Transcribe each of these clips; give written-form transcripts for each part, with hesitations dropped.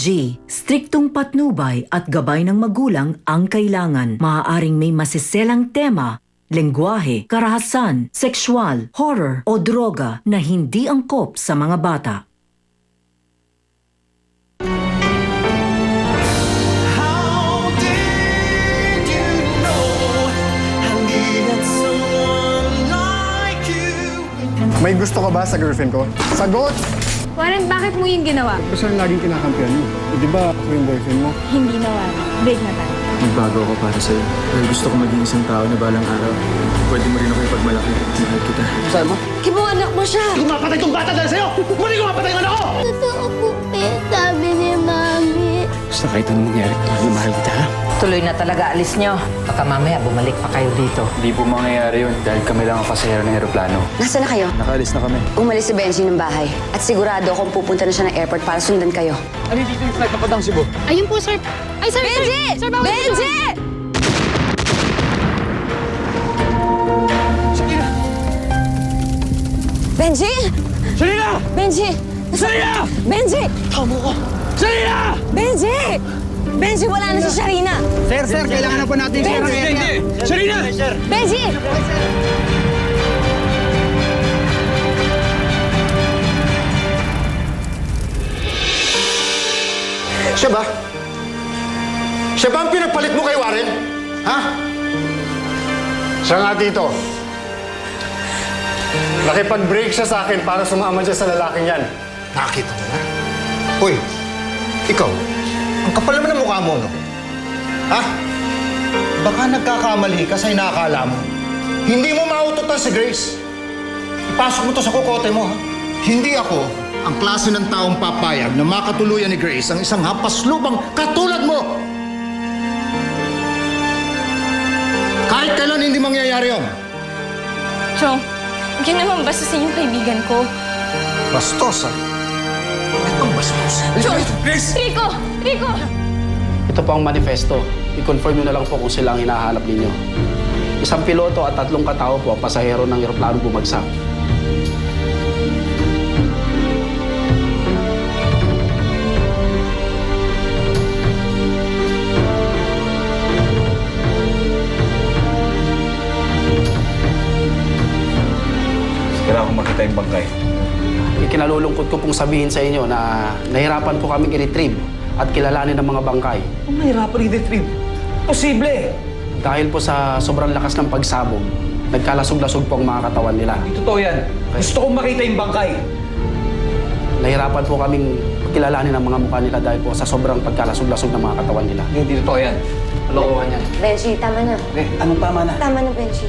Benji, striktong patnubay at gabay ng magulang ang kailangan. Maaaring may masiselang tema, lengguwahe, karahasan, sexual, horror o droga na hindi angkop sa mga bata. May gusto ka ba sa girlfriend ko? Sagot! Warren, bakit mo yung ginawa? Basta laging kinakampihan mo. Di ba ako yung boyfriend mo? Hindi na, Warren. Break na tayo. Nagbago ako para sa'yo. Dahil gusto ko maging isang tao na balang araw. Pwede mo rin ako ipagmalaki. Mahal kita. Saan mo? Kibo, anak mo siya! Hindi ko mapatay itong bata dahil sa'yo! Muli ko mapatay ang anak ko! Totoo po, sabi ni Mami. Basta kahit anong mangyari, mahal kita, ha? Tuloy na talaga alis nyo. Baka mamaya bumalik pa kayo dito. Hindi po mangyayari yun dahil kami lang ang pasahero ng eroplano. Nasaan na kayo? Nakaalis na kami. Umalis si Benji ng bahay. At sigurado akong pupunta na siya ng airport para sundan kayo. Ano dito yung flight na padang Cebu? Ayun po, sir. Ay, sir! Benji! Sir, bawal Benji! Salina! Benji! Salina! Benji! Salina! Benji! Tamo ko! Salina! Benji! Benji, wala na si Sharina! Sir, kailangan na po natin siya ng area. Salina! Benji! Siya ba? Siya ba ang pinagpalit mo kay Warren? Ha? Siya nga dito. Nakipag-break siya sa akin para sumama siya sa lalaking yan. Nakita mo na? Uy, ikaw, ang kapal naman ng mukha mo, no? Ha? Baka nagkakamali ka sa inaakala mo. Hindi mo maututan si Grace. Ipasok mo to sa kukote mo, ha? Hindi ako ang klase ng taong papayag na makatuluyan ni Grace ang isang hapaslubang katulad mo. Kahit kailan hindi mangyayari yun. Chong, yan naman basta sa yung kaibigan ko. Bastos, ha? Itong bastos. Chong! Rico! Rico! Ito po ang manifesto. I-confirm nyo na lang po kung sila ang hinahanap ninyo. Isang piloto at 3 katao po ang pasahero ng eroplano bumagsak. Kailangan kong makita yung bangkay. Ikinalulungkot ko pong sabihin sa inyo na nahirapan po kaming i-retrieve at kilalanin ng mga bangkay. Ang mahirapan i-retrieve. Posible! Dahil po sa sobrang lakas ng pagsabog, nagkalasog-lasog po ang mga katawan nila. Hindi totoo yan. Gusto kong makita yung bangkay. Nahirapan po kaming kilalanin ang mga mukha nila dahil po sa sobrang pagkalasog-lasog ng mga katawan nila. Hindi totoo yan. Lokohan yan. Benji, tama na. Anong tama na? Tama na, Benji.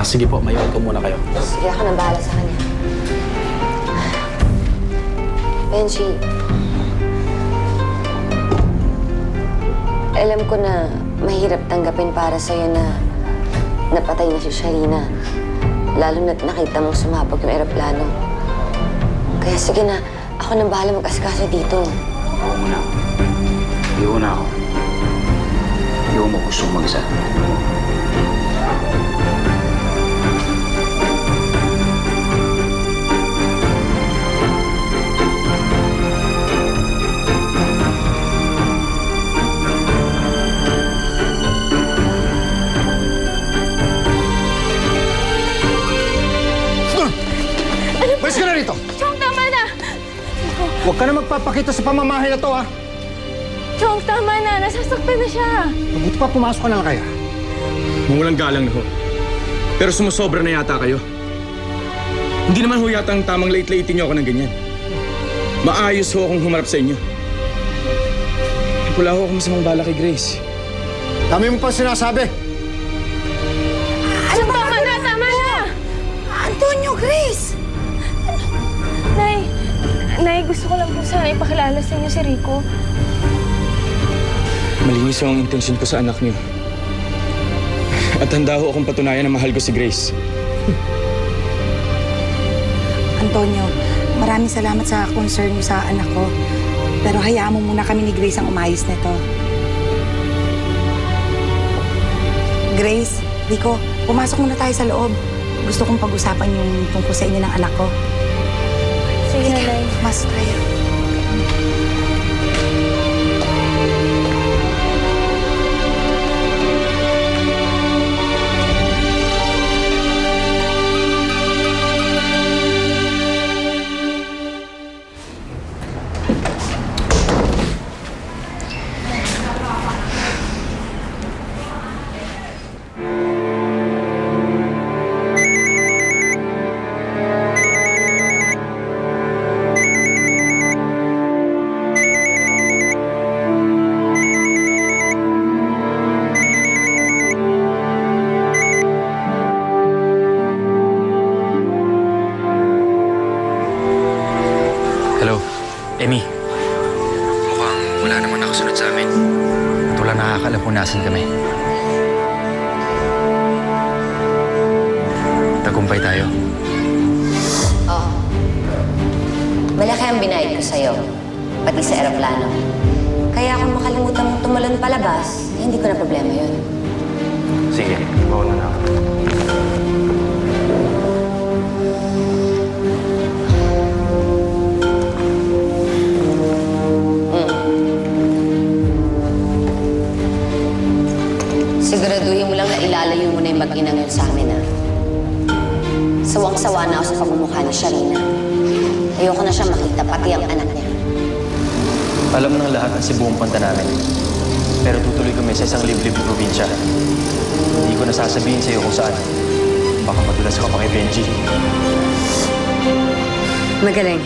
Sige po, mayon ko muna kayo. Sige, ako nang bahala sa kanya. Benji, alam ko na mahirap tanggapin para sa'yo na napatay na si Sharina. Lalo na't nakita mong sumabog yung eroplano. Kaya sige na, ako nang bahala mag-asikaso dito. Ako muna. Iyon na ako. Iyon mo gusto mag-isa. Pwes ka na rito! Chong, tama na! Huwag ka na magpapakita sa pamamahay na to, ha? Chong, tama na! Nasasaktan na siya! Mabuti pa pumasok ka na lang kaya. Walang galang na ho. Pero sumusobra na yata kayo. Hindi naman ho yata ang tamang late-late niyo ako ng ganyan. Maayos ho akong humarap sa inyo. Wala ho akong masamang bala kay Grace. Dami mo pa sinasabi. Chong, tama na! Tama na! Antonio, Grace! Nay, gusto ko lang po sana ipakilala sa inyo si Rico. Malinis ho ang intensyon ko sa anak niyo. At handa ho akong patunayan na mahal ko si Grace. Antonio, maraming salamat sa concern mo sa anak ko. Pero hayaan mo muna kami ni Grace ang umayos nito. Grace, Rico, pumasok muna tayo sa loob. Gusto kong pag-usapan yung tungkol sa inyo ng anak ko. Sige, Nanay. Mas tayo. Hello, Emmy. Mukhang wala naman nakasunod sa amin. At wala nakakalam kung nasan kami. Tagumpay tayo. Oo. Malaki ang binayad ko sa'yo, pati sa eroplano. Kaya kung makalimutan mong tumalon palabas, hindi ko na problema yun. Sige, bawa na ako. Siguraduhin mo lang na ilalayo mo na yung mag-inang yun sa amin, ha? Sawang-sawa na ako sa pagmumukha ni Sharina. Ayoko na siya makita, pati ang anak niya. Alam ng lahat ang Cebu ang punta namin. Pero tutuloy kami sa isang liblib na probinsya. Hindi ko nasasabihin sa iyo kung saan. Baka madulas ka pa kay Benji. Magaling.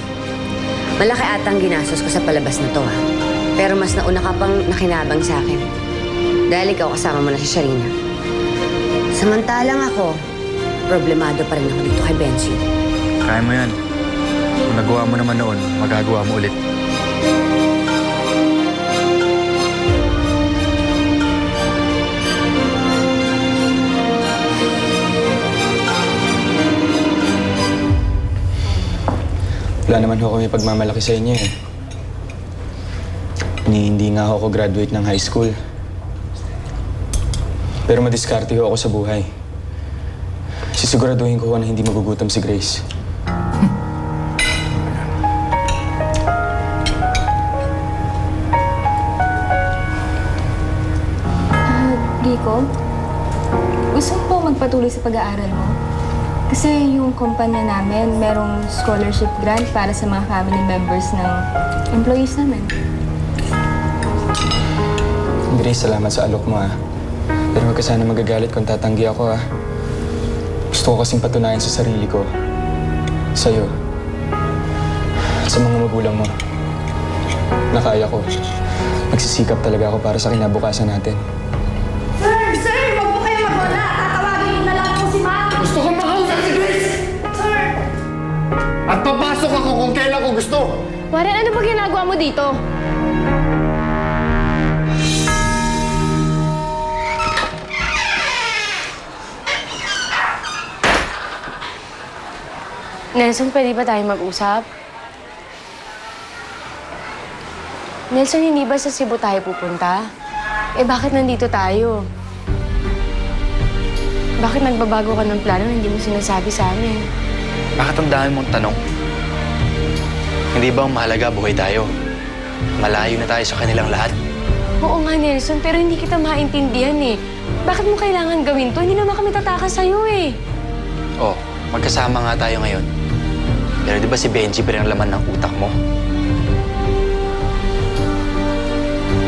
Malaki ata ang ginastos ko sa palabas na to, ha? Pero mas nauna ka pang nakinabang sa akin. Dahil ikaw kasama mo na si Sharina. Samantalang ako, problemado pa rin ako dito kay Benji. Kaya mo yan. Kung nagawa mo naman noon, magagawa mo ulit. Wala naman ho kami pagmamalaki sa inyo eh. Hindi nga ako graduate ng high school. Pero madiskarte ho ako sa buhay. Sisiguraduhin ko na hindi magugutom si Grace. Rico, gusto mo po magpatuloy sa pag-aaral mo? Kasi yung kumpanya namin, merong scholarship grant para sa mga family members ng employees namin. Grace, salamat sa alok mo ah. Pero huwag ka sana magagalit kung tatanggi ako ah. Gusto ko kasing patunayan sa sarili ko, sa'yo, at sa mga magulang mo, na kaya ko. Magsisikap talaga ako para sa kinabukasan natin. Sir! Huwag po kayo mag-wala! Tatawagin niyo na lang po si Ma'am! Gusto kong makausap si Grace! Sir! At papasok ako kung kailan ko gusto. Warren, ano ba ginagawa mo dito? Nelson, pwede ba tayo mag-usap? Nelson, hindi ba sa Cebu tayo pupunta? Eh, bakit nandito tayo? Bakit nagbabago ka ng plano na hindi mo sinasabi sa amin? Bakit ang dami mong tanong? Hindi ba ang mahalaga buhay tayo? Malayo na tayo sa kanilang lahat. Oo nga, Nelson, pero hindi kita maintindihan eh. Bakit mo kailangan gawin to? Hindi naman kami tatakas sa'yo eh. Oh, magkasama nga tayo ngayon. Pero di ba si Benji pa rin ang laman ng utak mo?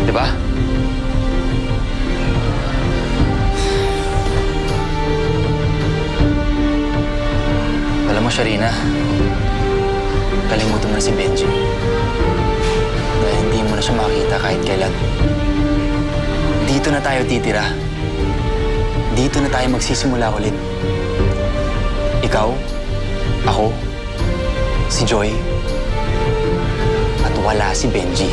Di ba? Alam mo, Sharina, kalimutan mo na si Benji. Dahil hindi mo na siya makita kahit kailan. Dito na tayo titira. Dito na tayo magsisimula ulit. Ikaw, ako, si Joy, at wala si Benji.